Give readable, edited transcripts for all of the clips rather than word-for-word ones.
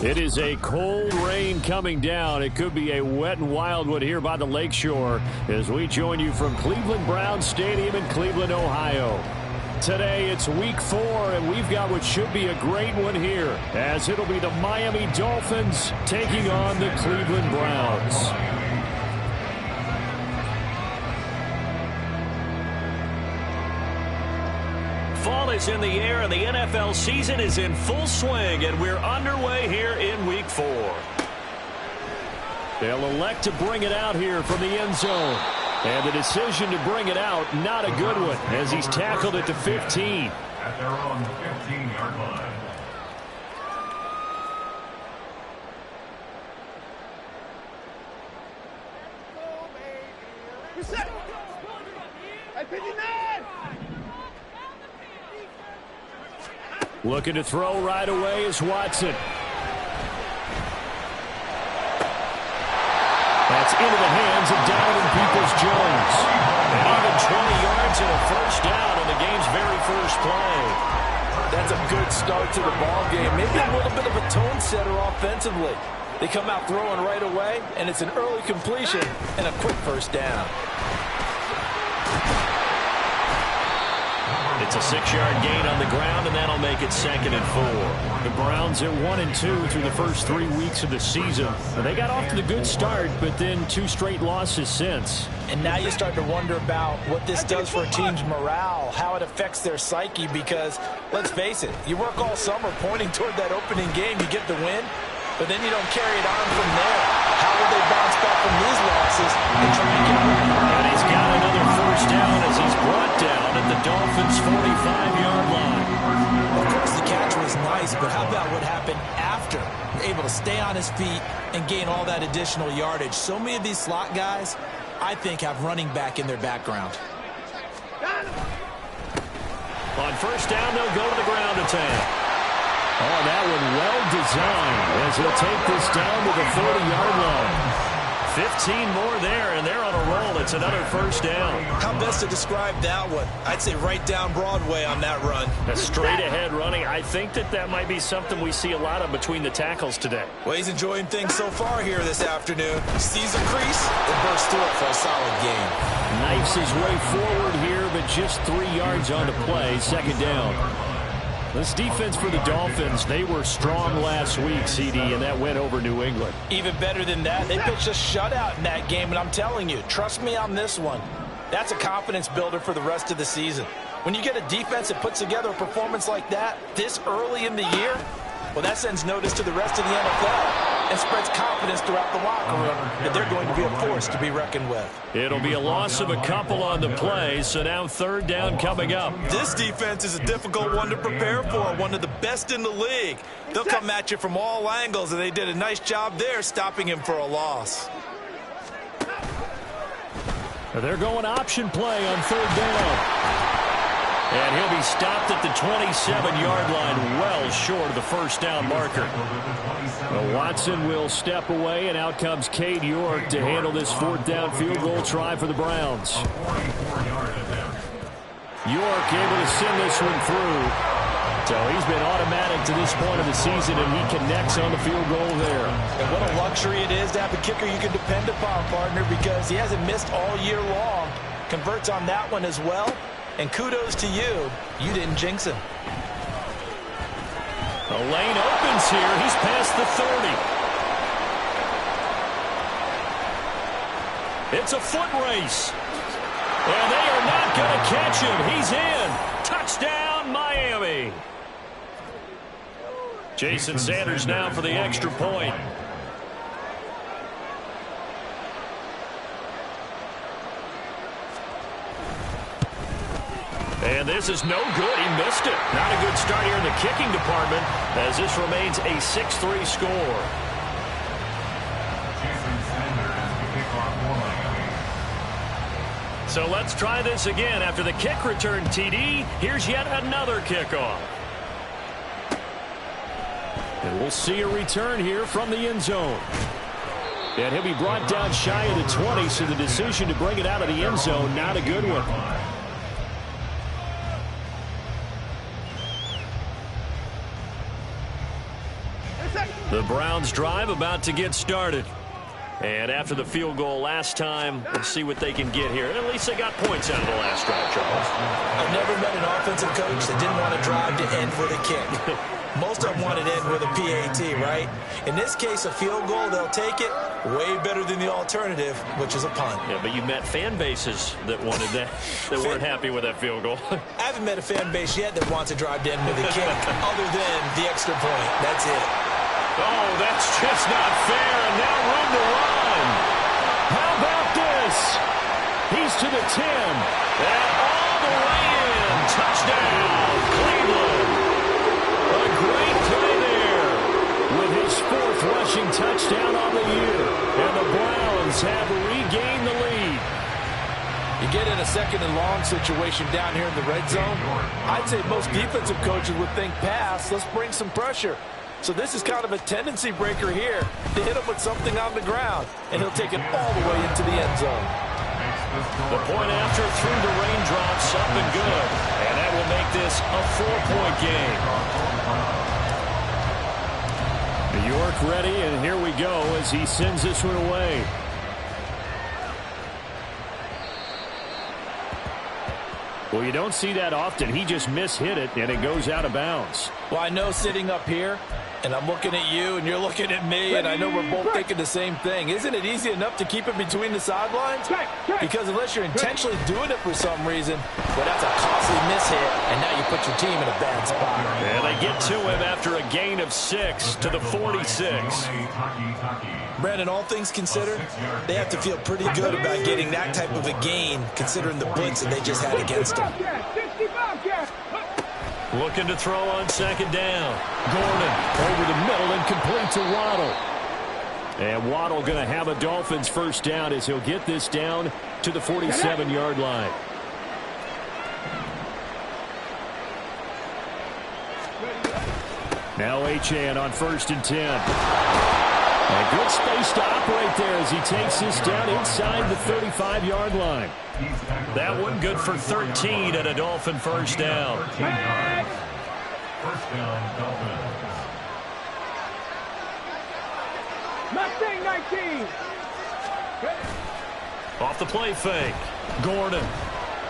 It is a cold rain coming down. It could be a wet and wild one here by the lakeshore as we join you from Cleveland Browns Stadium in Cleveland, Ohio. Today it's week 4, and we've got what should be a great one here, as it'll be the Miami Dolphins taking on the Cleveland Browns. Fall is in the air, and the NFL season is in full swing, and we're underway here in week 4. They'll elect to bring it out here from the end zone. And the decision to bring it out, not a good one, as he's tackled at the 15. At their own 15-yard line. Looking to throw right away is Watson. That's into the hands of Donovan Peoples-Jones. And even 20 yards and a first down on the game's very first play. That's a good start to the ball game. Maybe a little bit of a tone setter offensively. They come out throwing right away, and it's an early completion and a quick first down. It's a 6-yard gain on the ground, and that'll make it 2nd and 4. The Browns are 1-2 through the first 3 weeks of the season. They got off to the good start, but then 2 straight losses since. And now you start to wonder about what this does for a team's morale, how it affects their psyche, because, let's face it, you work all summer pointing toward that opening game, you get the win, but then you don't carry it on from there. How will they bounce back from these losses and try and get rid of it? And he's got another first down as he's brought down at the Dolphins' 45-yard line. Of course, the catch was nice, but how about what happened after? Able to stay on his feet and gain all that additional yardage. So many of these slot guys, I think, have running back in their background. On first down, they'll go to the ground attack. Oh, that one well designed as he'll take this down to the 40-yard line. 15 more there, and they're on a roll. It's another first down. How best to describe that one? I'd say right down Broadway on that run. A straight-ahead running. I think that might be something we see a lot of between the tackles today. Well, he's enjoying things so far here this afternoon. Sees a crease and bursts through it for a solid gain. Knifes his way forward here, but just 3 yards on the play. 2nd down. This defense for the Dolphins, they were strong last week, CD, and that went over New England. Even better than that, they pitched a shutout in that game, and I'm telling you, trust me on this one. That's a confidence builder for the rest of the season. When you get a defense that puts together a performance like that this early in the year, well, that sends notice to the rest of the NFL and spreads confidence throughout the locker room that they're going to be a force to be reckoned with. It'll be a loss of a couple on the play, so now 3rd down coming up. This defense is a difficult one to prepare for, one of the best in the league. They'll come at you from all angles, and they did a nice job there stopping him for a loss. They're going option play on 3rd down. And he'll be stopped at the 27-yard line, well short of the first down marker. Well, Watson will step away, and out comes Cade York to handle this 4th down field goal try for the Browns. York able to send this one through. So he's been automatic to this point of the season, and he connects on the field goal there. And what a luxury it is to have a kicker you can depend upon, partner, because he hasn't missed all year long. Converts on that one as well. And kudos to you. You didn't jinx him. The lane opens here. He's past the 30. It's a foot race. And they are not going to catch him. He's in. Touchdown, Miami. Jason Sanders now for the extra point. And this is no good. He missed it. Not a good start here in the kicking department as this remains a 6-3 score. So let's try this again. After the kick return, TD, here's yet another kickoff. And we'll see a return here from the end zone. And he'll be brought down shy of the 20, so the decision to bring it out of the end zone, not a good one. The Browns drive about to get started. And after the field goal last time, let's see what they can get here. At least they got points out of the last drive, Charles. I've never met an offensive coach that didn't want to drive to end with a kick. Most of them want it to end with a PAT, right? In this case, a field goal, they'll take it. Way better than the alternative, which is a punt. Yeah, but you met fan bases that wanted that, that weren't happy with that field goal. I haven't met a fan base yet that wants to drive to end with a kick other than the extra point. That's it. Oh, that's just not fair, and now room to run. How about this? He's to the 10, and all the way in. Touchdown, Cleveland. A great play there with his 4th rushing touchdown on the year, and the Browns have regained the lead. You get in a 2nd and long situation down here in the red zone. I'd say most defensive coaches would think pass. Let's bring some pressure. So this is kind of a tendency breaker here to hit him with something on the ground, and he'll take it all the way into the end zone. The point after through the raindrops, up and good, and that will make this a 4-point game. New York ready, and here we go as he sends this one away. Well, you don't see that often. He just mishit it, and it goes out of bounds. Well, I know sitting up here, and I'm looking at you, and you're looking at me, and I know we're both thinking the same thing. Isn't it easy enough to keep it between the sidelines? Because unless you're intentionally doing it for some reason, well, that's a costly mishit, and now you put your team in a bad spot. And they get to him after a gain of 6 to the 46. Brandon, all things considered, they have to feel pretty good about getting that type of a gain, considering the blitz that they just had against them. Looking to throw on 2nd down. Gordon over the middle and complete to Waddle. And Waddle going to have a Dolphins 1st down as he'll get this down to the 47-yard line. Now Achane on 1st and 10. And good space to operate there as he takes this down inside the 35-yard line. That one good for 13 and a Dolphin 1st down. 1st down, Dolphins. Mustang 19. Off the play fake. Gordon.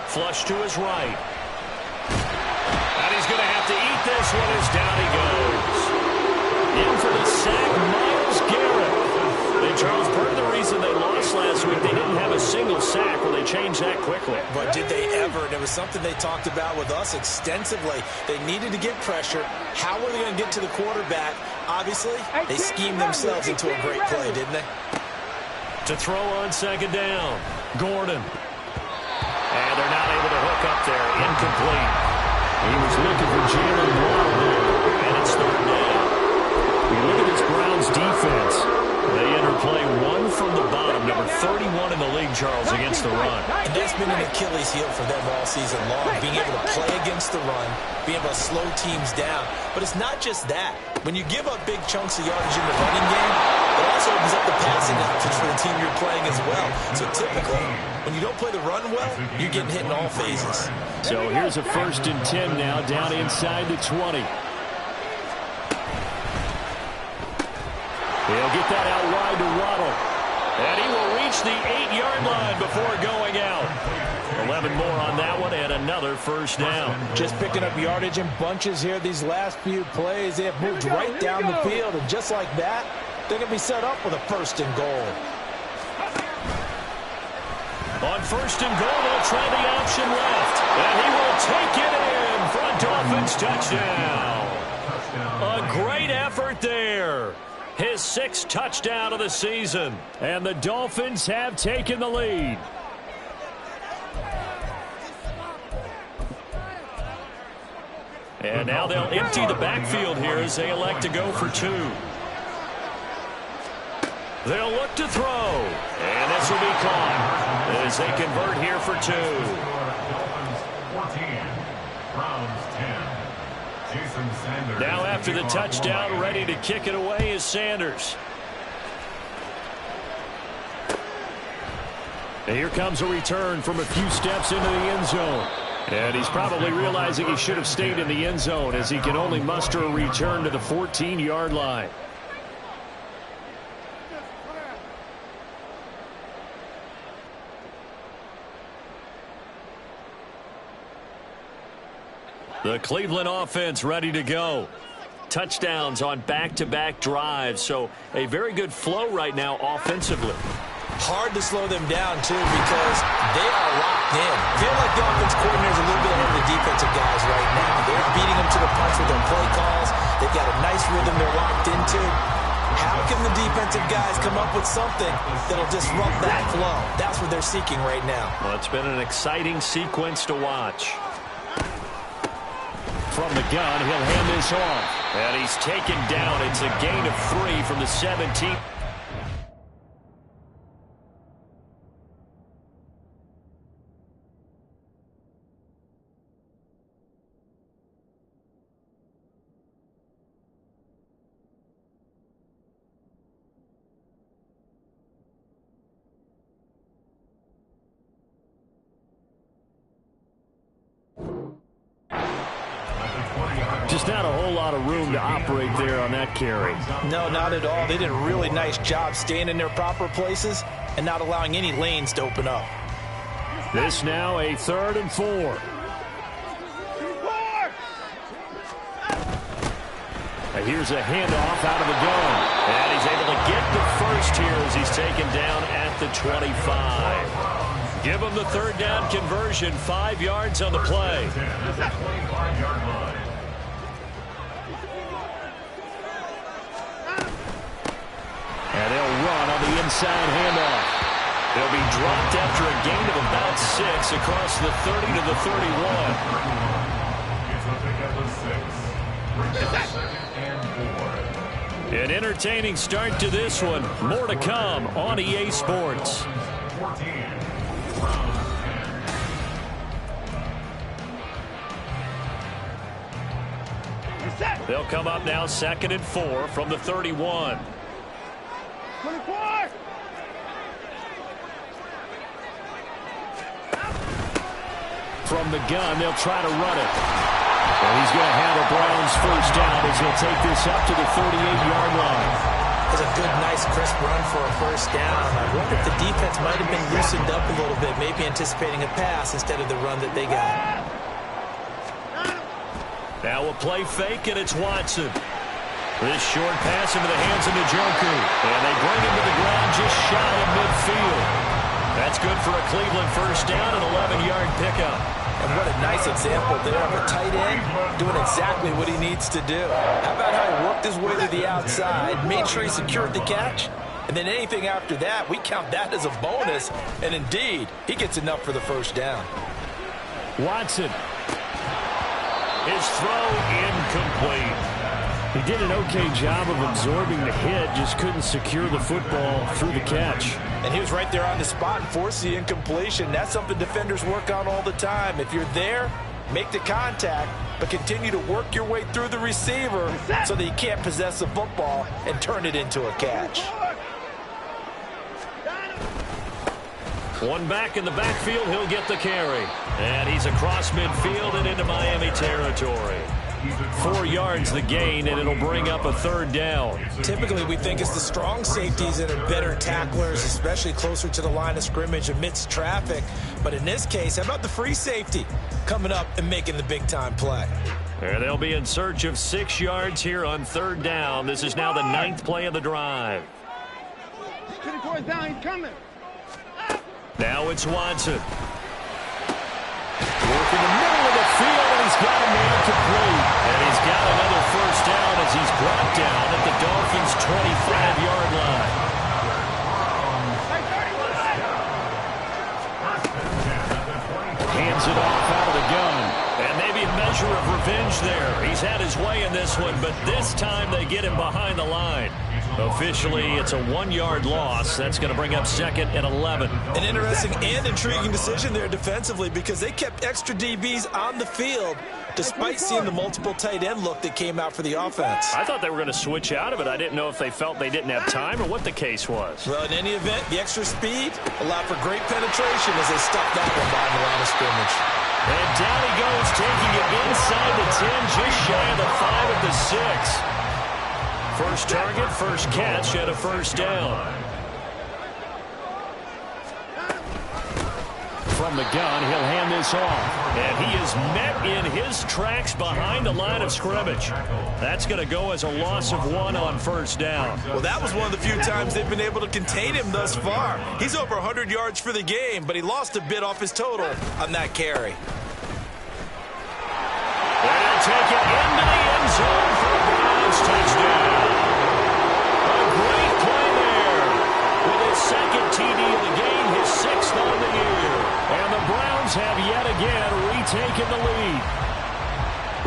Flush to his right. And he's going to have to eat this one as down he goes. In for the sack, Myles Garrett. And Charles, part of the reason they lost last week, they didn't have a single sack. Well, they changed that quickly. But did they ever? There was something they talked about with us extensively. They needed to get pressure. How were they going to get to the quarterback? Obviously, they schemed themselves into a great play, didn't they? To throw on 2nd down. Gordon. And they're not able to hook up there. Incomplete. He was looking for Jalen Waddle there. And it's 3rd down. We look at this Browns defense. They enter play 1 from the bottom, number 31 in the league, Charles, against the run. And that's been an Achilles heel for them all season long, being able to play against the run, being able to slow teams down. But it's not just that. When you give up big chunks of yardage in the running game, it also opens up the passing options for the team you're playing as well. So typically, when you don't play the run well, you're getting hit in all phases. So here's a 1st and 10 now, down inside the 20. He'll get that out wide to Waddle. And he will reach the 8-yard line before going out. 11 more on that one and another 1st down. Just picking up yardage in bunches here these last few plays. They have moved right down the field, and just like that, they're going to be set up with a 1st and goal. On 1st and goal, they'll try the option left. And he will take it in for a Dolphins touchdown. A great effort there. His 6th touchdown of the season. And the Dolphins have taken the lead. And now they'll empty the backfield here as they elect to go for 2. They'll look to throw. And this will be caught as they convert here for 2. Dolphins 14, Browns 10. Jason Sanders. Now after the touchdown, ready to kick it away is Sanders. And here comes a return from a few steps into the end zone. And he's probably realizing he should have stayed in the end zone as he can only muster a return to the 14-yard line. The Cleveland offense ready to go. Touchdowns on back-to-back drives, so a very good flow right now offensively. Hard to slow them down, too, because they are locked in. Feel like the offense coordinator is a little bit ahead of the defensive guys right now. They're beating them to the punch with their play calls. They've got a nice rhythm they're locked into. How can the defensive guys come up with something that'll disrupt that flow? That's what they're seeking right now. Well, it's been an exciting sequence to watch. From the gun, he'll hand this off. And he's taken down. It's a gain of 3 from the 17th. Just not a whole lot of room to operate there on that carry. No, not at all. They did a really nice job staying in their proper places and not allowing any lanes to open up. This now a 3rd and 4. Here's a handoff out of the gun. And he's able to get the first here as he's taken down at the 25. Give him the 3rd down conversion, 5 yards on the play. And they'll run on the inside handoff. They'll be dropped after a gain of about 6 across the 30 to the 31. It's a pickup of 6. An entertaining start to this one. More to come on EA Sports. 14. They'll come up now 2nd and 4 from the 31. 24! From the gun, they'll try to run it. And he's going to have a Browns first down as he'll take this up to the 38-yard line. It's a good, nice, crisp run for a first down. I wonder if the defense might have been loosened up a little bit, maybe anticipating a pass instead of the run that they got. Now a play fake, and it's Watson. This short pass into the hands of Njoku. And they bring him to the ground just shy of midfield. That's good for a Cleveland first down, an 11-yard pickup. And what a nice example there of a tight end doing exactly what he needs to do. How about how he worked his way to the outside, made sure he secured the catch, and then anything after that, we count that as a bonus. And indeed, he gets enough for the first down. Watson. His throw incomplete. He did an okay job of absorbing the hit, just couldn't secure the football through the catch. And he was right there on the spot and forced the incompletion. That's something defenders work on all the time. If you're there, make the contact, but continue to work your way through the receiver so that you can't possess the football and turn it into a catch. One back in the backfield, he'll get the carry. And he's across midfield and into Miami territory. 4 yards the gain, and it'll bring up a 3rd down. Typically, we think it's the strong safeties that are better tacklers, especially closer to the line of scrimmage amidst traffic. But in this case, how about the free safety coming up and making the big-time play? And they'll be in search of 6 yards here on 3rd down. This is now the 9th play of the drive. Towards down, he's coming. Now it's Watson. Working the middle of the field, and he's got a man complete. And he's got another first down as he's brought down at the Dolphins' 25-yard line. Hands it off out of the gun. And maybe a measure of revenge there. He's had his way in this one, but this time they get him behind the line. Officially, it's a 1-yard loss. That's going to bring up 2nd and 11. An interesting and intriguing decision there defensively because they kept extra DBs on the field despite seeing the multiple tight end look that came out for the offense. I thought they were going to switch out of it. I didn't know if they felt they didn't have time or what the case was. Well, in any event, the extra speed allowed for great penetration as they stuffed that one behind the line of scrimmage. And down he goes, taking it inside the 10, just shy of the 5 at the 6. First target, first catch, and a first down. from the gun. He'll hand this off. And he is met in his tracks behind the line of scrimmage. That's going to go as a loss of 1 on first down. Well, that was one of the few times they've been able to contain him thus far. He's over 100 yards for the game, but he lost a bit off his total on that carry. And take it into the end zone for a Browns touchdown. A great play there. With his second TD of the game, his 6th on the year. And the Browns have yet again retaken the lead.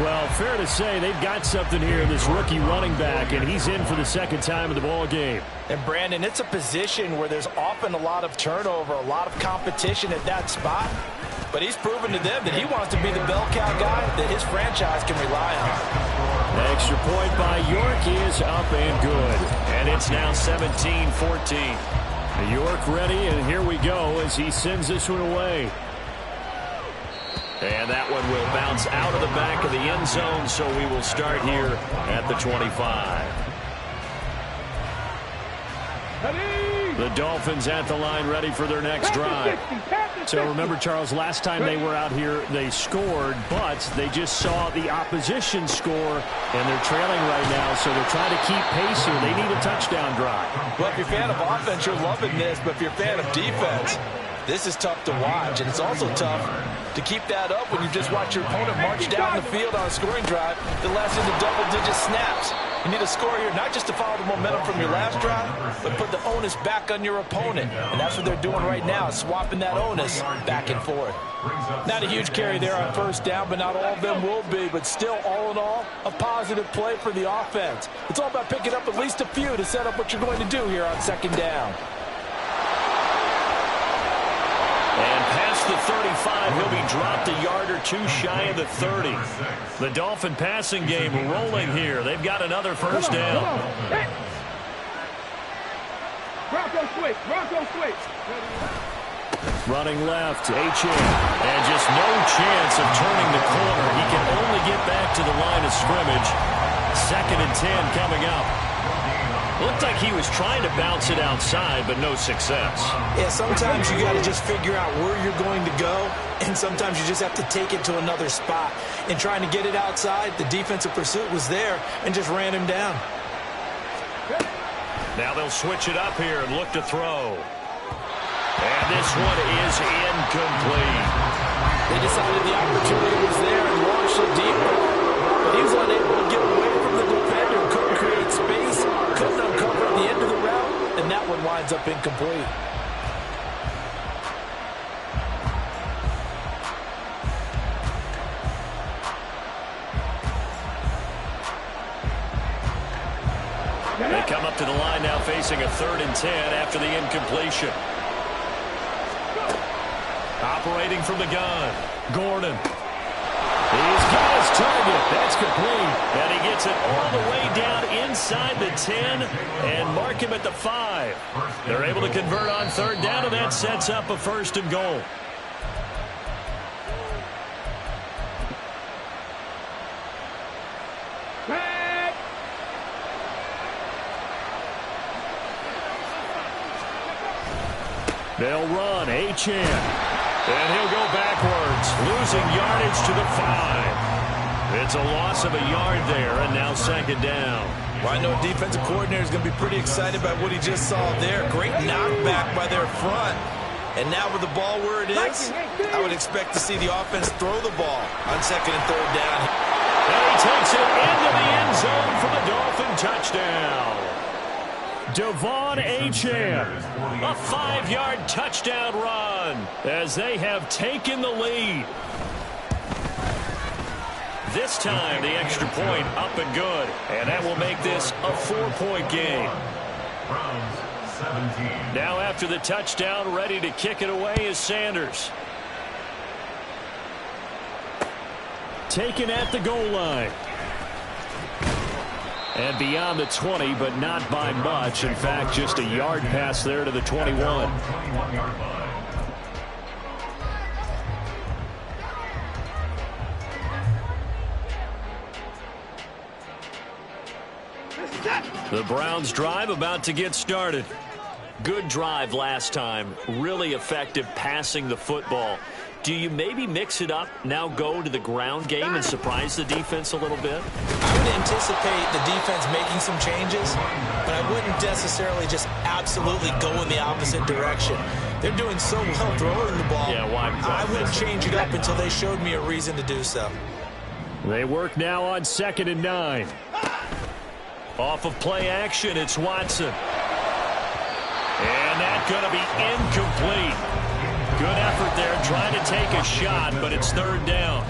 Well, fair to say they've got something here in this rookie running back, and he's in for the second time in the ball game. And, Brandon, it's a position where there's often a lot of turnover, a lot of competition at that spot. But he's proven to them that he wants to be the bell cow guy that his franchise can rely on. The extra point by York is up and good. And it's now 17-14. York ready, and here we go as he sends this one away. And that one will bounce out of the back of the end zone, so we will start here at the 25. The Dolphins at the line ready for their next drive. So remember, Charles, last time they were out here, they scored, but they just saw the opposition score, and they're trailing right now, so they're trying to keep pace here. They need a touchdown drive. Well, if you're a fan of offense, you're loving this, but if you're a fan of defense, this is tough to watch, and it's also tough to keep that up when you just watch your opponent march down the field on a scoring drive that lasts into double-digit snaps. You need a score here, not just to follow the momentum from your last drive, but put the onus back on your opponent. And that's what they're doing right now, swapping that onus back and forth. Not a huge carry there on first down, but not all of them will be. But still, all in all, a positive play for the offense. It's all about picking up at least a few to set up what you're going to do here on second down. And past the 35, he'll be dropped a yard or two shy of the 30. The Dolphin passing game rolling here. They've got another first down. Hey. Bronco switch. Running left, H.A. And just no chance of turning the corner. He can only get back to the line of scrimmage. 2nd and 10 coming up. Looked like he was trying to bounce it outside, but no success. Yeah, sometimes you got to just figure out where you're going to go, and sometimes you just have to take it to another spot. And trying to get it outside, the defensive pursuit was there and just ran him down. Now they'll switch it up here and look to throw. And this one is incomplete. They decided the opportunity was there and launched it deep, but he was unable to get away from the defender, couldn't create space, couldn't uncover at the end of the route, and that one winds up incomplete. They come up to the line now facing a 3rd and 10 after the incompletion. Operating from the gun, Gordon. He's got his target. That's complete. And he gets it all the way down inside the 10 and mark him at the 5. They're able to convert on 3rd down, and that sets up a 1st and goal. They'll run, Achane. And he'll go backwards, losing yardage to the 5. It's a loss of a yard there, and now 2nd down. Well, I know a defensive coordinator is going to be pretty excited about what he just saw there. Great knockback by their front. And now with the ball where it is, I would expect to see the offense throw the ball on 2nd and 3rd down. And he takes it into the end zone for the Dolphin touchdown. Devon Achane, a 5-yard touchdown run as they have taken the lead. This time, the extra point up and good, and that will make this a 4-point game. Browns 17. Now after the touchdown, ready to kick it away is Sanders. Taken at the goal line. And beyond the 20, but not by much. In fact, just a yard pass there to the 21. 21-yard line. The Browns drive about to get started. Good drive last time. Really effective passing the football. Do you maybe mix it up, now go to the ground game and surprise the defense a little bit? I would anticipate the defense making some changes, but I wouldn't necessarily just absolutely go in the opposite direction. They're doing so well throwing the ball. Yeah, why I wouldn't change it up until they showed me a reason to do so. They work now on 2nd and 9. Off of play action, it's Watson. And that's going to be incomplete. Good effort there, trying to take a shot, but it's 3rd down.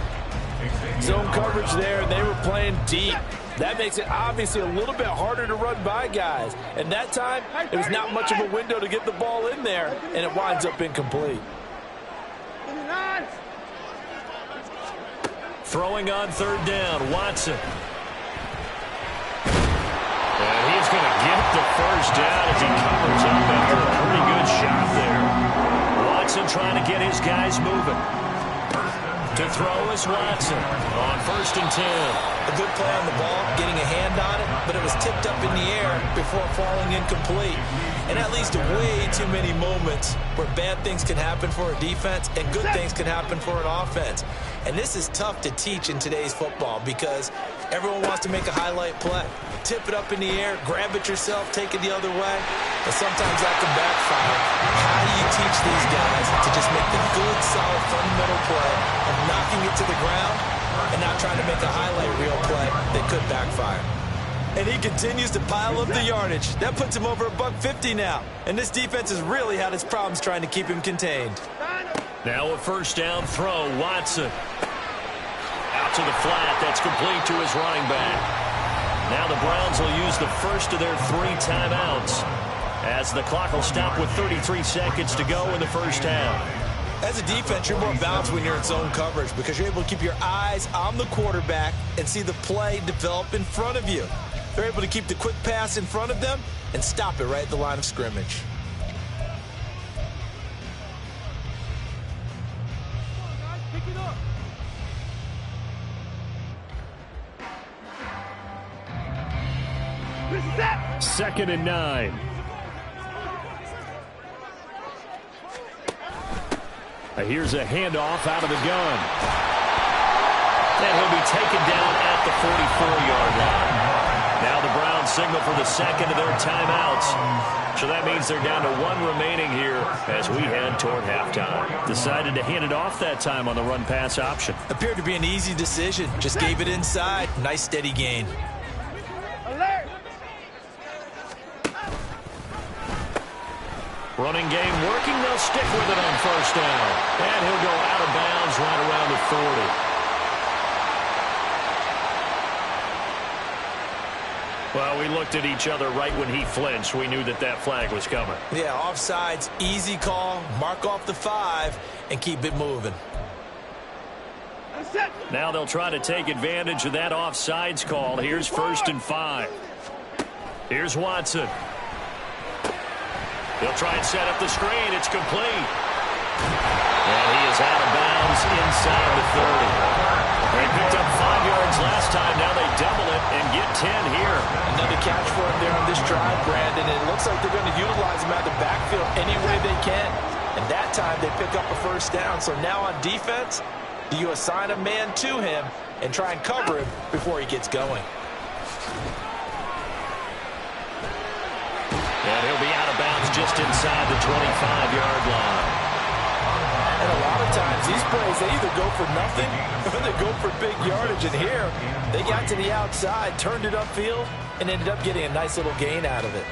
Zone coverage there, and they were playing deep. That makes it obviously a little bit harder to run by guys. And that time, it was not much of a window to get the ball in there, and it winds up incomplete. Throwing on 3rd down, Watson. And he's going to get the 1st down as he covers up after a pretty good shot there. Watson trying to get his guys moving. To throw is Watson on 1st and 10. A good play on the ball, getting a hand on it, but it was tipped up in the air before falling incomplete. And that leads to way too many moments where bad things can happen for a defense and good things can happen for an offense. And this is tough to teach in today's football because everyone wants to make a highlight play. Tip it up in the air, grab it yourself, take it the other way. But sometimes that can backfire. How do you teach these guys to just make the good, solid, fundamental play of knocking it to the ground and not trying to make a highlight reel play that could backfire? And he continues to pile up the yardage. That puts him over $150 now. And this defense has really had its problems trying to keep him contained. Now a 1st down throw, Watson. Out to the flat, that's complete to his running back. Now the Browns will use the first of their 3 timeouts as the clock will stop with 33 seconds to go in the 1st half. As a defense, you're more balanced when you're in zone coverage because you're able to keep your eyes on the quarterback and see the play develop in front of you. They're able to keep the quick pass in front of them and stop it right at the line of scrimmage. Second and 9. Here's a handoff out of the gun. And he'll be taken down at the 44-yard line. Now the Browns signal for the 2nd of their timeouts. So that means they're down to 1 remaining here as we head toward halftime. Decided to hand it off that time on the run-pass option. Appeared to be an easy decision. Just gave it inside. Nice steady gain. Running game working. They'll stick with it on 1st down. And he'll go out of bounds right around the 40. Well, we looked at each other right when he flinched. We knew that that flag was coming. Yeah, offsides, easy call. Mark off the 5 and keep it moving. Now they'll try to take advantage of that offsides call. Here's 1st and 5. Here's Watson. He'll try and set up the screen. It's complete. And he is out of bounds inside the 30. They picked up 5 yards last time. Now they double it and get 10 here. Another catch for him there on this drive, Brandon. It looks like they're going to utilize him out of the backfield any way they can. And that time they pick up a 1st down. So now on defense, do you assign a man to him and try and cover him before he gets going? And he'll be out of bounds just inside the 25-yard line. And a lot of times, these plays, they either go for nothing or they go for big yardage. And here, they got to the outside, turned it upfield, and ended up getting a nice little gain out of it.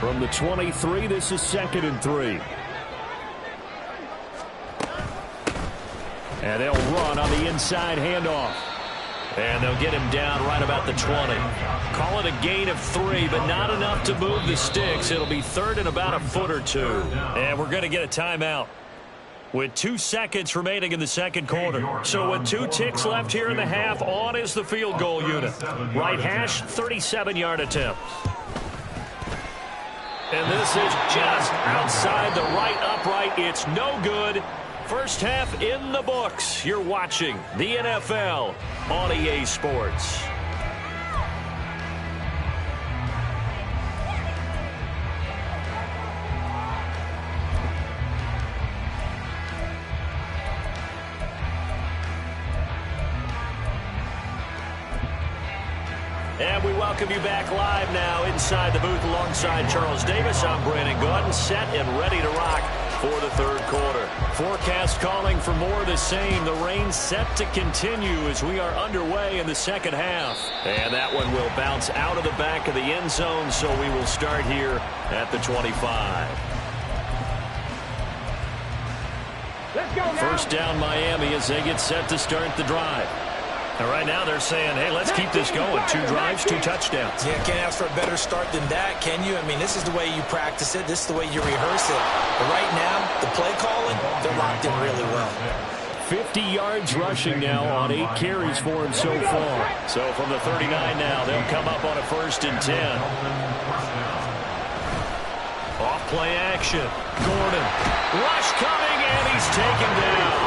From the 23, this is 2nd and 3. And they'll run on the inside handoff. And they'll get him down right about the 20. Call it a gain of 3, but not enough to move the sticks. It'll be 3rd and about a foot or 2. And we're going to get a timeout with 2 seconds remaining in the 2nd quarter. So with 2 ticks left here in the half, on is the field goal unit. Right hash, 37-yard attempt. And this is just outside the right upright. It's no good. First half in the books. You're watching the NFL on EA Sports. And we welcome you back live now inside the booth alongside Charles Davis. I'm Brandon Gaudin, set and ready to rock for the third quarter. Forecast calling for more of the same. The rain set to continue as we are underway in the second half. And that one will bounce out of the back of the end zone, so we will start here at the 25. Let's go now. First down Miami as they get set to start the drive. And right now they're saying, hey, let's keep this going. 2 drives, 2 touchdowns. Yeah, can't ask for a better start than that, can you? I mean, this is the way you practice it. This is the way you rehearse it. But right now, the play calling, they're locked in really well. 50 yards rushing now on 8 carries for him so far. So from the 39 now, they'll come up on a 1st and 10. Off play action. Gordon. Rush coming, and he's taken down.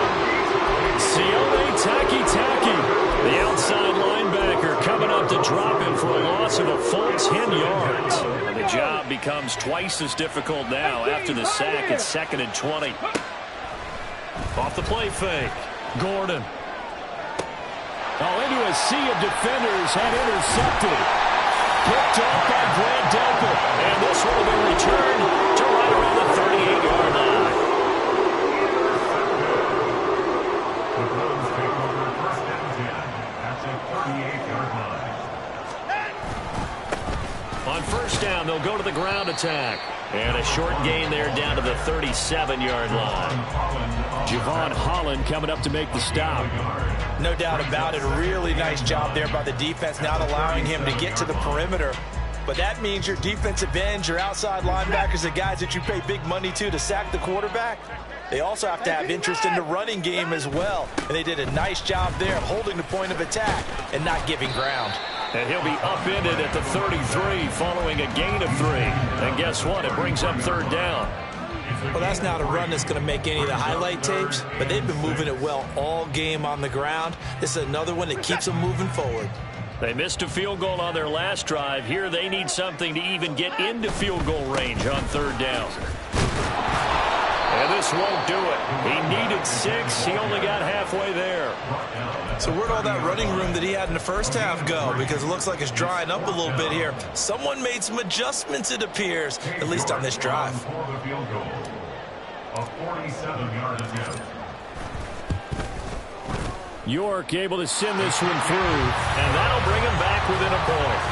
Sione Taki. The outside linebacker coming up to drop him for a loss of a full 10 yards. And the job becomes twice as difficult now after the sack. It's 2nd and 20. Off the play fake. Gordon. Into a sea of defenders and intercepted. Picked off by Grant Delpit. And this one will be returned to right around the 38-yard line. The Browns take over 1st and 10 at the 38-yard line. On 1st down, they'll go to the ground attack. And a short gain there down to the 37-yard line. Javon Holland coming up to make the stop. No doubt about it. A really nice job there by the defense, not allowing him to get to the perimeter. But that means your defensive ends, your outside linebackers, the guys that you pay big money to sack the quarterback, they also have to have interest in the running game as well. And they did a nice job there of holding the point of attack and not giving ground. And he'll be upended at the 33 following a gain of 3. And guess what? It brings up 3rd down. Well, that's not a run that's going to make any of the highlight tapes, but they've been moving it well all game on the ground. This is another one that keeps them moving forward. They missed a field goal on their last drive. Here they need something to even get into field goal range on 3rd down. And this won't do it. He needed 6. He only got halfway there. So where'd all that running room that he had in the first half go? Because it looks like it's drying up a little bit here. Someone made some adjustments, it appears, at least on this drive. For the field goal, a 47-yard attempt. York able to send this one through, and that'll bring him back within a point.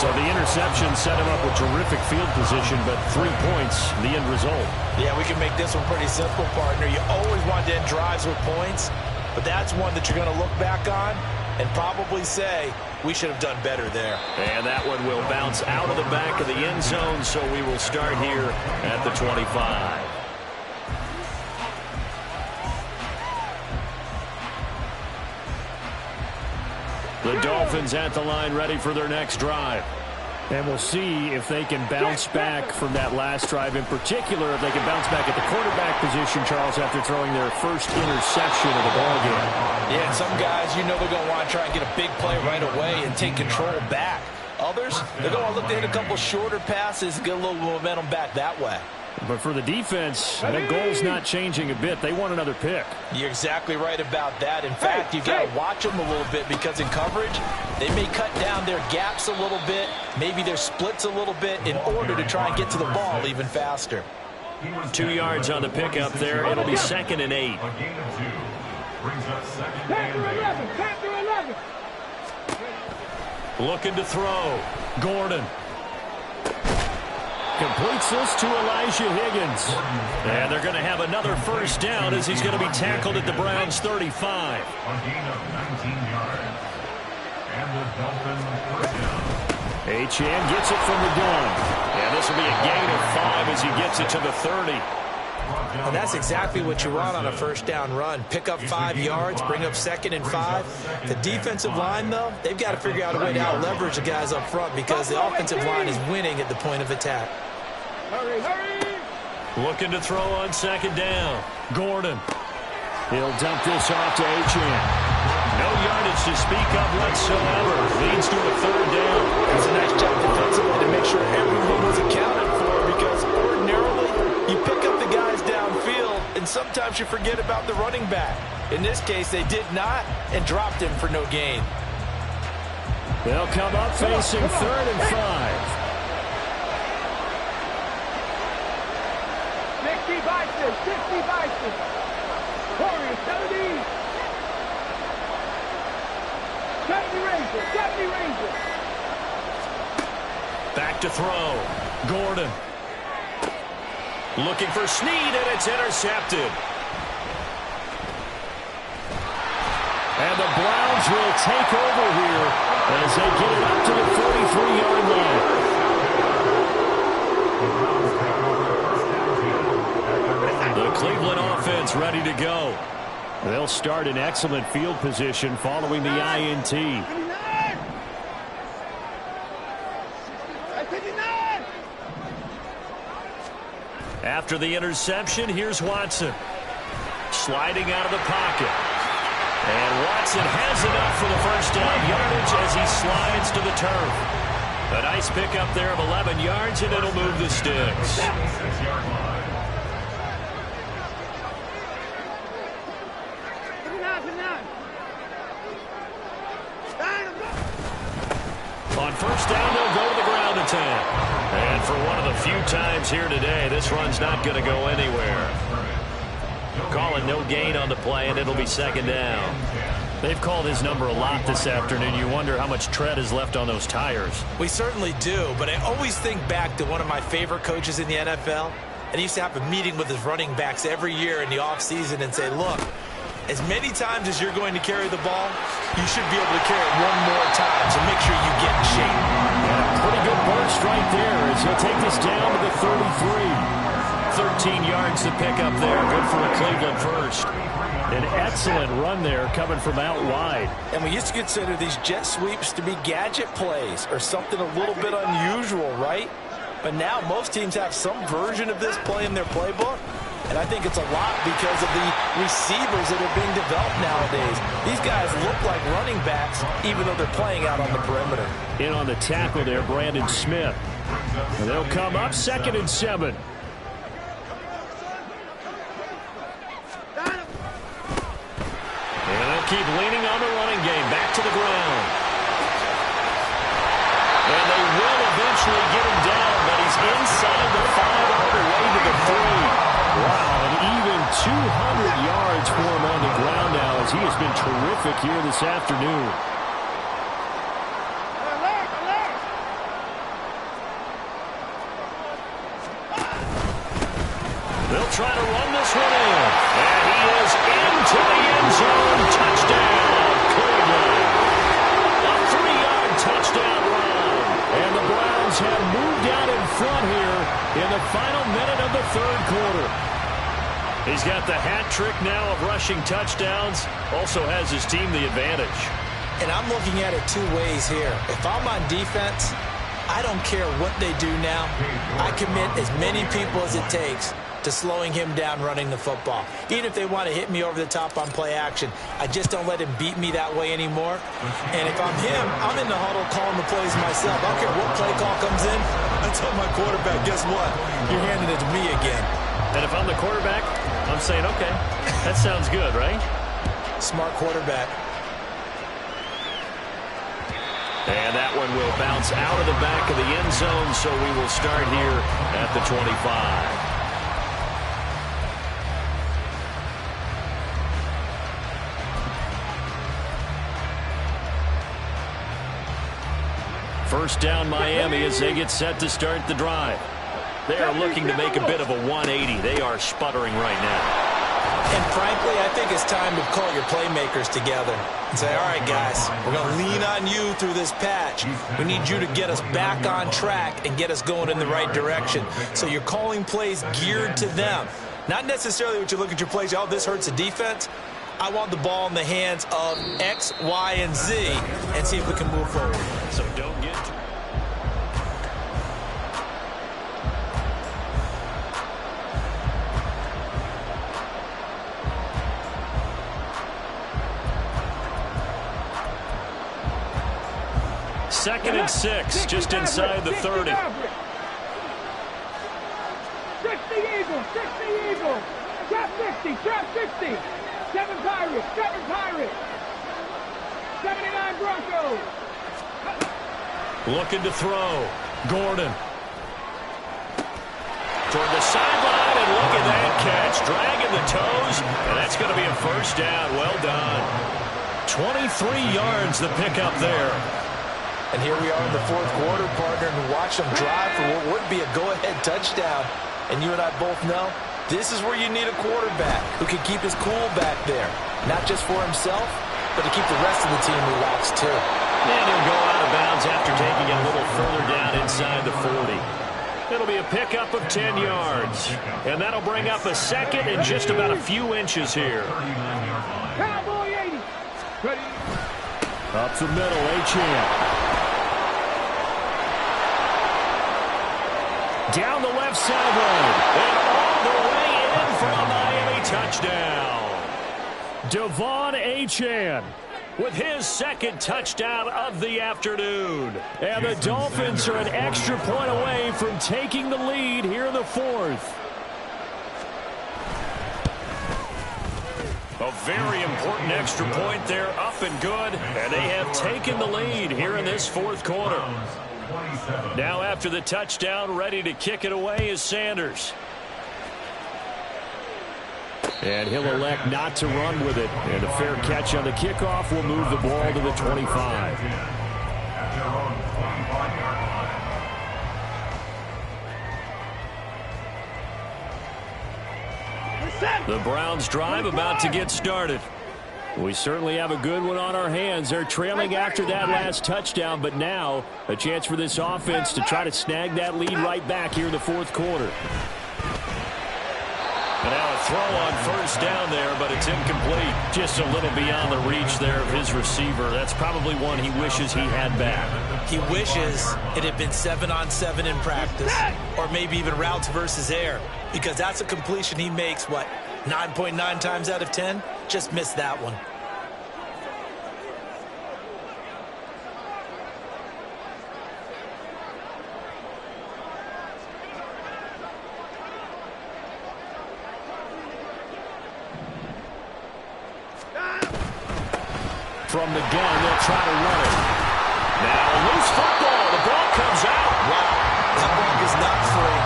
So the interception set him up with terrific field position, but 3 points, the end result. Yeah, we can make this one pretty simple, partner. You always want to end drives with points, but that's one that you're going to look back on and probably say, we should have done better there. And that one will bounce out of the back of the end zone, so we will start here at the 25. The Dolphins at the line ready for their next drive. And we'll see if they can bounce back from that last drive. In particular, if they can bounce back at the quarterback position, Charles, after throwing their first interception of the ballgame. Yeah, and some guys, you know they're going to want to try and get a big play right away and take control back. Others, they're going to look to hit a couple shorter passes, get a little momentum back that way. But for the defense, that goal's not changing a bit. They want another pick. You're exactly right about that. In fact, you've got to watch them a little bit because in coverage, they may cut down their gaps a little bit, maybe their splits a little bit in order to try and get to the ball even faster. 2 yards on the pickup there. It'll be 2nd and 8. A gain of 2 brings up 2nd and 8. Looking to throw. Gordon. Completes this to Elijah Higgins. And they're going to have another first down as he's going to be tackled at the Browns' 35. A gain of 19 yards. And the Dolphins first down. Achane gets it from the gun. And this will be a gain of 5 as he gets it to the 30. And that's exactly what you want on a first down run. Pick up 5 yards, bring up 2nd and 5. The defensive line, though, they've got to figure out a way to out-leverage the guys up front because the offensive line is winning at the point of attack. Looking to throw on 2nd down. Gordon. He'll dump this off to Achane. No yardage to speak of whatsoever. Leads to a 3rd down. That's a nice job defensively to make sure everyone was accounted for because ordinarily you pick up the guys downfield and sometimes you forget about the running back. In this case, they did not and dropped him for no gain. They'll come up facing 3rd and 5. 60 Vices, 60 Vices. Warriors, 70. 70 Rangers, 70 Rangers. Back to throw. Gordon. Looking for Snead, and it's intercepted. And the Browns will take over here as they get it up to the 43-yard line. The Cleveland offense ready to go. They'll start in excellent field position following the INT. After the interception, here's Watson. Sliding out of the pocket. And Watson has enough for the first down yardage as he slides to the turf. A nice pickup there of 11 yards, and it'll move the sticks. On first down, they'll go to the ground attack. And for one of the few times here today, this run's not going to go anywhere. Calling no gain on the play, and it'll be 2nd down. They've called his number a lot this afternoon. You wonder how much tread is left on those tires. We certainly do, but I always think back to one of my favorite coaches in the NFL. And he used to have a meeting with his running backs every year in the offseason and say, look, as many times as you're going to carry the ball, you should be able to carry it one more time, so make sure you get in shape. Yeah, pretty good burst right there as he'll take this down to the 33. 13 yards to pick up there. Good for a Cleveland first. An excellent run there coming from out wide. And we used to consider these jet sweeps to be gadget plays or something a little bit unusual, right? But now most teams have some version of this play in their playbook. And I think it's a lot because of the receivers that are being developed nowadays. These guys look like running backs even though they're playing out on the perimeter. In on the tackle there, Brandon Smith. And they'll come up 2nd and 7. And they'll keep leaning on the running game. Back to the ground. And they will eventually get him down, but he's inside the 5 all the way to the 3. Wow, and even 200 yards for him on the ground now as he has been terrific here this afternoon. They'll try to run this one in. And he is into the end zone. Touchdown, Cleveland. A 3-yard touchdown run. And the Browns have moved out in front here in the final minute of the 3rd quarter. He's got the hat trick now of rushing touchdowns. Also has his team the advantage. And I'm looking at it 2 ways here. If I'm on defense, I don't care what they do now. I commit as many people as it takes to slowing him down running the football. Even if they want to hit me over the top on play action, I just don't let him beat me that way anymore. And if I'm him, I'm in the huddle calling the plays myself. I don't care what play call comes in. I tell my quarterback, guess what? You're handing it to me again. And if I'm the quarterback, I'm saying, okay, that sounds good, right? Smart quarterback. And that one will bounce out of the back of the end zone, so we will start here at the 25. First down, Miami, as they get set to start the drive. They are looking to make a bit of a 180. They are sputtering right now. And frankly, I think it's time to call your playmakers together and say, all right, guys, we're going to lean on you through this patch. We need you to get us back on track and get us going in the right direction. So you're calling plays geared to them. Not necessarily what you look at your plays, oh, this hurts the defense. I want the ball in the hands of X, Y, and Z and see if we can move forward. So don't get too... Second and 6, just inside the 30. 60 Eagles, 60 Eagles. Trap 60, trap 60. 7 Pirates, 7 Pirates. 79 Broncos. Looking to throw. Gordon. Toward the sideline, and look at that catch. Dragging the toes, and that's going to be a first down. Well done. 23 yards the pickup there. And here we are in the fourth quarter, partner, and watch them drive for what would be a go-ahead touchdown. And you and I both know this is where you need a quarterback who can keep his cool back there. Not just for himself, but to keep the rest of the team relaxed too. And he'll go out of bounds after taking it a little further down inside the 40. It'll be a pickup of 10 yards. And that'll bring up a second and just about a few inches here. Cowboy 80. Ready. Up the middle, Achane. Down the left sideline. And all the way in for a Miami touchdown. Devon Achane with his second touchdown of the afternoon. And the Dolphins are an extra point away from taking the lead here in the fourth. A very important extra point there, up and good. And they have taken the lead here in this fourth quarter. Now after the touchdown, ready to kick it away is Sanders. And he'll elect not to run with it. And a fair catch on the kickoff will move the ball to the 25. The Browns drive about to get started. We certainly have a good one on our hands. They're trailing after that last touchdown, but now a chance for this offense to try to snag that lead right back here in the fourth quarter. And now a throw on first down there, but it's incomplete. Just a little beyond the reach there of his receiver. That's probably one he wishes he had back. He wishes it had been 7-on-7 in practice, or maybe even routes versus air, because that's a completion he makes, 9.9 times out of 10? Just missed that one. From the gun, they'll try to run it. Now, loose football. The ball comes out. Wow, that ball is not free,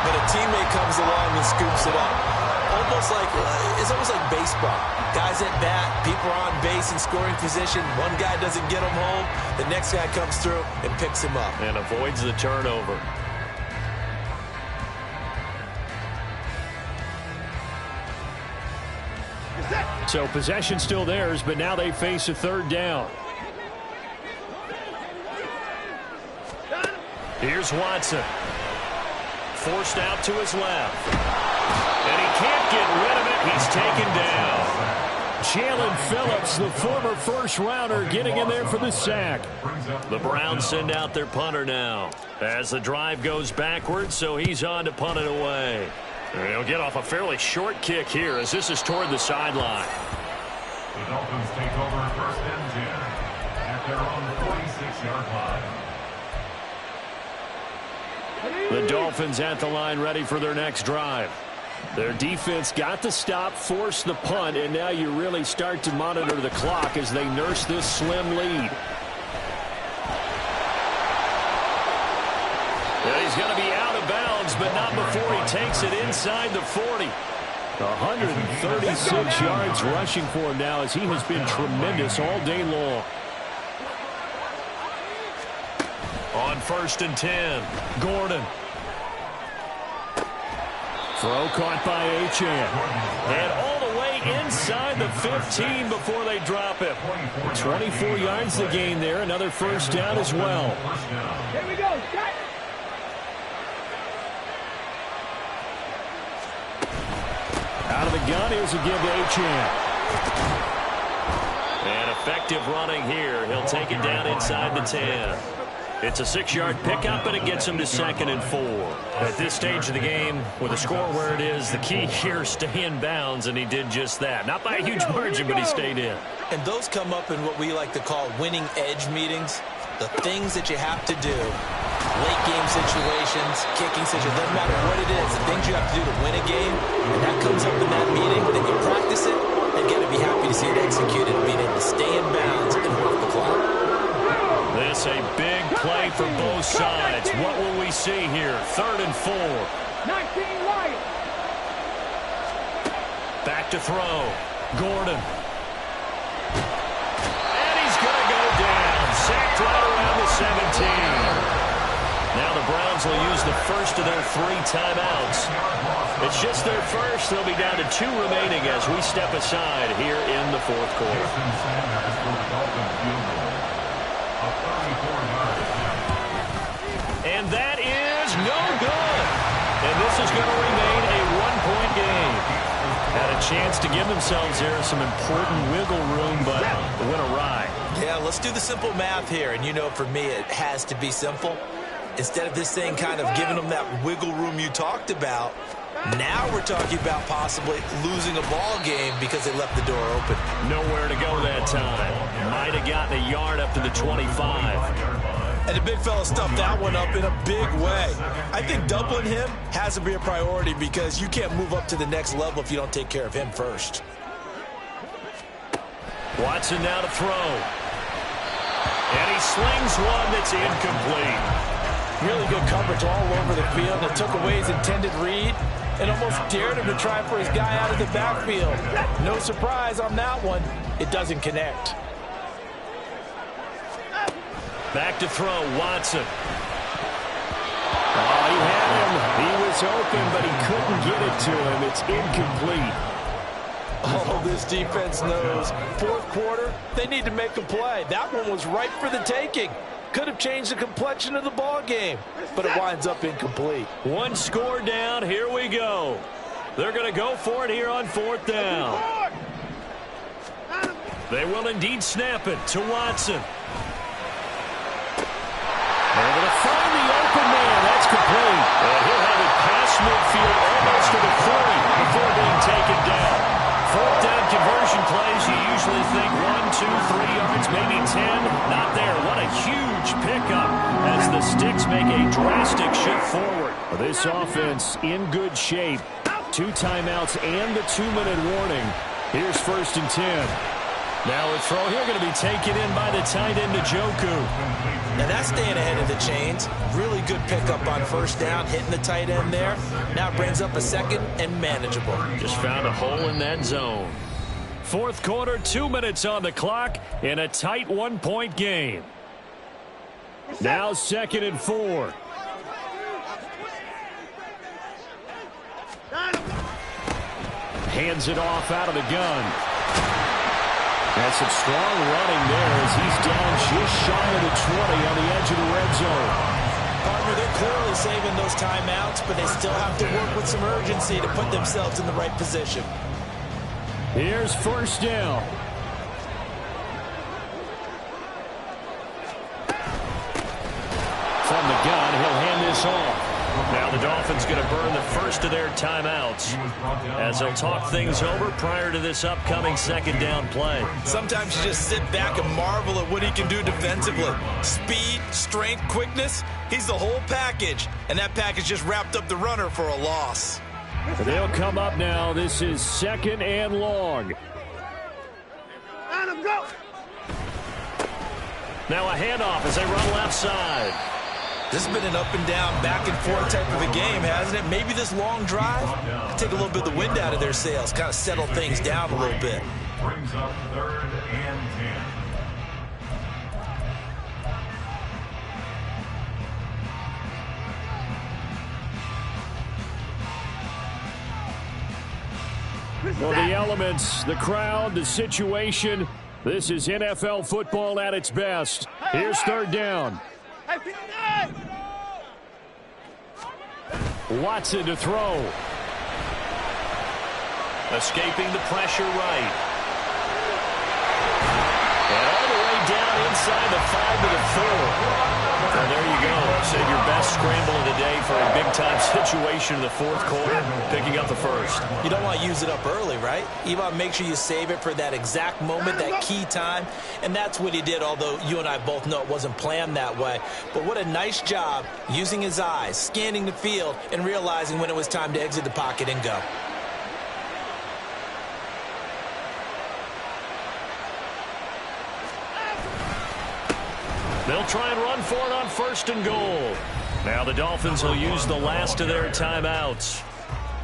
but a teammate comes along and scoops it up. It's almost like baseball. Guys at bat, people are on base in scoring position. One guy doesn't get him home. The next guy comes through and picks him up. And avoids the turnover. So possession still theirs, but now they face a third down. Here's Watson. Forced out to his left. And he can't get rid of it. He's taken down. Jalen Phillips, the former first-rounder, getting in there for the sack. The Browns send out their punter now as the drive goes backwards, so he's on to punt it away. And he'll get off a fairly short kick here as this is toward the sideline. The Dolphins take over first and 10 at their own 46-yard line. The Dolphins at the line ready for their next drive. Their defense got the stop, forced the punt, and now you really start to monitor the clock as they nurse this slim lead. And he's going to be out of bounds, but not before he takes it inside the 40. 136 yards rushing for him now as he has been tremendous all day long. On 1st and 10, Gordon. Throw caught by Achane. And all the way inside the 15 before they drop him. 24 yards the gain there. Another first down as well. Here we go. Shot. Out of the gun, here's a give to Achane. And effective running here. He'll take it down inside the 10. It's a 6-yard pickup, and it gets him to 2nd and 4. At this stage of the game, with the score where it is, the key here is stay in bounds, and he did just that. Not by a huge margin, but he stayed in. And those come up in what we like to call winning edge meetings. The things that you have to do, late game situations, kicking situations, doesn't matter what it is, the things you have to do to win a game, and that comes up in that meeting, then you practice it, and got to be happy to see it executed, being able to stay in bounds and work the clock. This a Big play for both sides. What will we see here? 3rd and 4. 19 Lions. Back to throw. Gordon. And he's going to go down. Sacked right around the 17. Now the Browns will use the first of their 3 timeouts. It's just their first. They'll be down to 2 remaining as we step aside here in the 4th quarter. And that is no good. And this is going to remain a 1-point game. Had a chance to give themselves here some important wiggle room, but went awry. Yeah, let's do the simple math here. And you know, for me, it has to be simple. Instead of this thing kind of giving them that wiggle room you talked about, now we're talking about possibly losing a ball game because they left the door open. Nowhere to go that time. Might have gotten a yard up to the 25. And the big fella stuffed that one up in a big way. I think doubling him has to be a priority because you can't move up to the next level if you don't take care of him first. Watson now to throw. And he slings one that's incomplete. Really good coverage all over the field. It took away his intended read and almost dared him to try for his guy out of the backfield. No surprise on that one. It doesn't connect. Back to throw, Watson. Oh, he had him. He was open, but he couldn't get it to him. It's incomplete. Oh, this defense knows. 4th quarter, they need to make a play. That one was right for the taking. Could have changed the complexion of the ball game, but it winds up incomplete. 1 score down. Here we go. They're going to go for it here on 4th down. They will indeed snap it to Watson. Able to find the open man. That's complete. And he'll have it past midfield almost to the 40 before being taken down. 4th down conversion plays, you usually think 1, 2, 3 yards, maybe 10. Not there. What a huge pickup as the Sticks make a drastic shift forward. This offense in good shape. 2 timeouts and the 2-minute warning. Here's 1st and 10. Now a throw here going to be taken in by the tight end, Njoku. Now that's staying ahead of the chains. Really good pickup on 1st down, hitting the tight end there. Now brings up a 2nd and manageable. Just found a hole in that zone. 4th quarter, 2 minutes on the clock in a tight 1-point game. Now 2nd and 4. Hands it off out of the gun. That's some strong running there as he's down just shy of the 20 on the edge of the red zone. Partner, they're clearly saving those timeouts, but they still have to work with some urgency to put themselves in the right position. Here's 1st down. From the gun, he'll hand this off. Now the Dolphins going to burn the first of their timeouts as they'll talk things over prior to this upcoming 2nd down play. Sometimes you just sit back and marvel at what he can do defensively. Speed, strength, quickness, he's the whole package. And that package just wrapped up the runner for a loss. They'll come up now. This is 2nd and long. Adam, go! Now a handoff as they run left side. This has been an up and down, back and forth type of a game, hasn't it? Maybe this long drive take a little bit of the wind out of their sails, kind of settle things down a little bit. Brings up 3rd and 10. Well, the elements, the crowd, the situation, this is NFL football at its best. Here's 3rd down. Watson to throw. Escaping the pressure right. And all the way down inside the 5 to the 4. And there you go. Save your best scramble of the day for a big-time situation in the 4th quarter, picking up the 1st. You don't want to use it up early, right? You want to make sure you save it for that exact moment, that key time. And that's what he did, although you and I both know it wasn't planned that way. But what a nice job using his eyes, scanning the field, and realizing when it was time to exit the pocket and go. They'll try and run for it on 1st and goal. Now the Dolphins will use the last of their timeouts.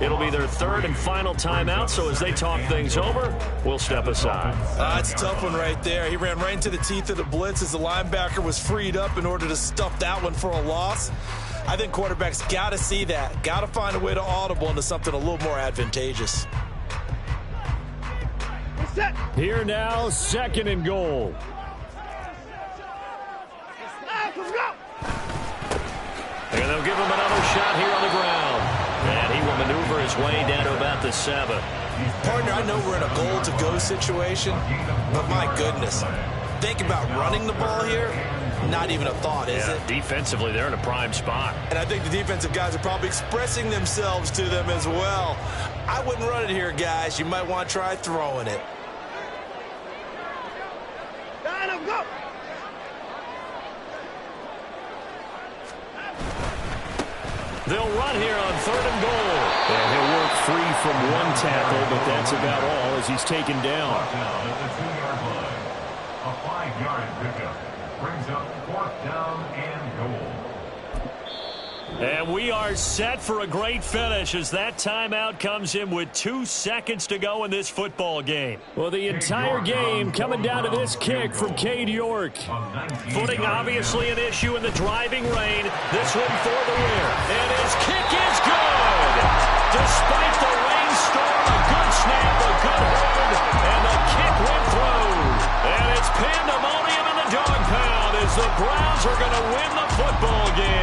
It'll be their 3rd and final timeout, so as they talk things over, we'll step aside. It's a tough one right there. He ran right into the teeth of the blitz as the linebacker was freed up in order to stuff that one for a loss. I think quarterbacks got to see that. Got to find a way to audible into something a little more advantageous. Here now, 2nd and goal. And they'll give him another shot here on the ground. And he will maneuver his way down to about the 7. Partner, I know we're in a goal-to-go situation, but my goodness, think about running the ball here. Not even a thought, is it? Defensively, they're in a prime spot. And I think the defensive guys are probably expressing themselves to them as well. I wouldn't run it here, guys. You might want to try throwing it. Go! They'll run here on 3rd and goal. And he'll work free from one tackle, but that's about all as he's taken down. Down at the 2-yard line. A 5-yard pickup brings up 4th down and goal. And we are set for a great finish as that timeout comes in with 2 seconds to go in this football game. Well, the entire game coming down to this kick from Cade York. Footing obviously an issue in the driving rain. This one for the win. And his kick is good. Despite the rainstorm, a good snap, a good hold, and the kick went through. And it's pandemonium in the dog pound as the Browns are going to win the football game.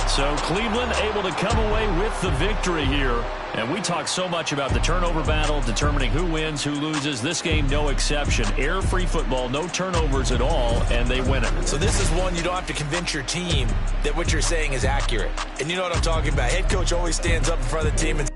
So Cleveland able to come away with the victory here. And we talk so much about the turnover battle, determining who wins, who loses. This game, no exception. Error-free football, no turnovers at all, and they win it. So this is one you don't have to convince your team that what you're saying is accurate. And you know what I'm talking about. Head coach always stands up in front of the team and